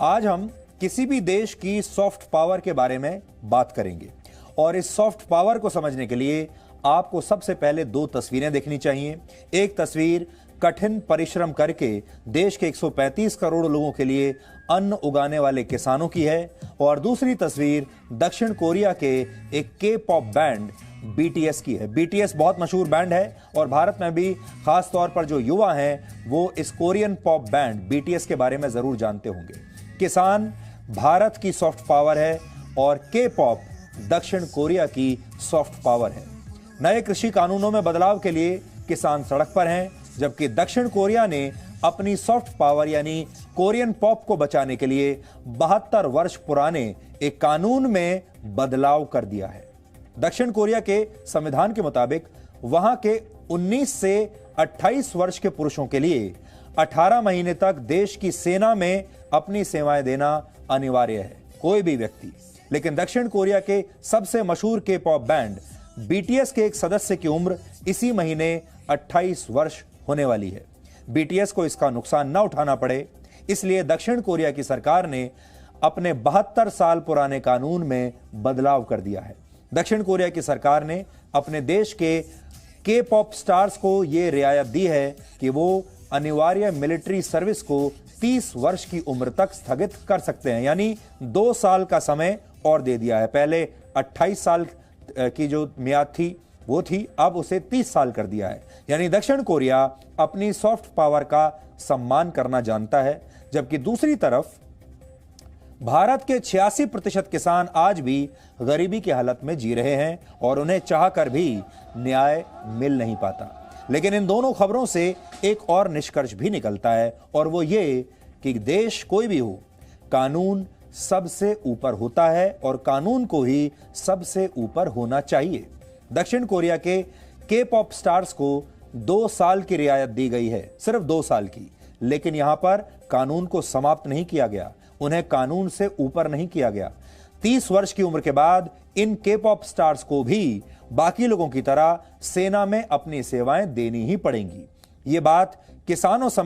आज हम किसी भी देश की सॉफ्ट पावर के बारे में बात करेंगे और इस सॉफ्ट पावर को समझने के लिए आपको सबसे पहले दो तस्वीरें देखनी चाहिए। एक तस्वीर कठिन परिश्रम करके देश के 135 करोड़ लोगों के लिए अन्न उगाने वाले किसानों की है और दूसरी तस्वीर दक्षिण कोरिया के एक के पॉप बैंड बीटीएस की है। बीटीएस बहुत मशहूर बैंड है और भारत में भी खास तौर पर जो युवा हैं वो इस कोरियन पॉप बैंड बीटीएस के बारे में जरूर जानते होंगे। किसान भारत की सॉफ्ट पावर है और के पॉप दक्षिण कोरिया की सॉफ्ट पावर है। नए कृषि कानूनों में बदलाव के लिए किसान सड़क पर हैं, जबकि दक्षिण कोरिया ने अपनी सॉफ्ट पावर यानी कोरियन पॉप को बचाने के लिए 72 वर्ष पुराने एक कानून में बदलाव कर दिया है। दक्षिण कोरिया के संविधान के मुताबिक वहां के 19 से 28 वर्ष के पुरुषों के लिए 18 महीने तक देश की सेना में अपनी सेवाएं देना अनिवार्य है, कोई भी व्यक्ति। लेकिन दक्षिण कोरिया के सबसे मशहूर के पॉप बैंड बीटीएस के एक सदस्य की उम्र इसी महीने 28 वर्ष होने वाली है। बीटीएस को इसका नुकसान न उठाना पड़े, इसलिए दक्षिण कोरिया की सरकार ने अपने 72 साल पुराने कानून में बदलाव कर दिया है। दक्षिण कोरिया की सरकार ने अपने देश के पॉप स्टार्स को यह रियायत दी है कि वो अनिवार्य मिलिट्री सर्विस को 30 वर्ष की उम्र तक स्थगित कर सकते हैं, यानी 2 साल का समय और दे दिया है। पहले 28 साल की जो मियाद थी वो थी, अब उसे 30 साल कर दिया है। यानी दक्षिण कोरिया अपनी सॉफ्ट पावर का सम्मान करना जानता है, जबकि दूसरी तरफ भारत के 86% किसान आज भी गरीबी की हालत में जी रहे हैं और उन्हें चाहकर भी न्याय मिल नहीं पाता। लेकिन इन दोनों खबरों से एक और निष्कर्ष भी निकलता है और वो ये कि देश कोई भी हो, कानून सबसे ऊपर होता है और कानून को ही सबसे ऊपर होना चाहिए। दक्षिण कोरिया के पॉप स्टार्स को 2 साल की रियायत दी गई है, सिर्फ 2 साल की, लेकिन यहां पर कानून को समाप्त नहीं किया गया, उन्हें कानून से ऊपर नहीं किया गया। 30 वर्ष की उम्र के बाद इन के पॉप स्टार्स को भी बाकी लोगों की तरह सेना में अपनी सेवाएं देनी ही पड़ेंगी। ये बात किसानों समेत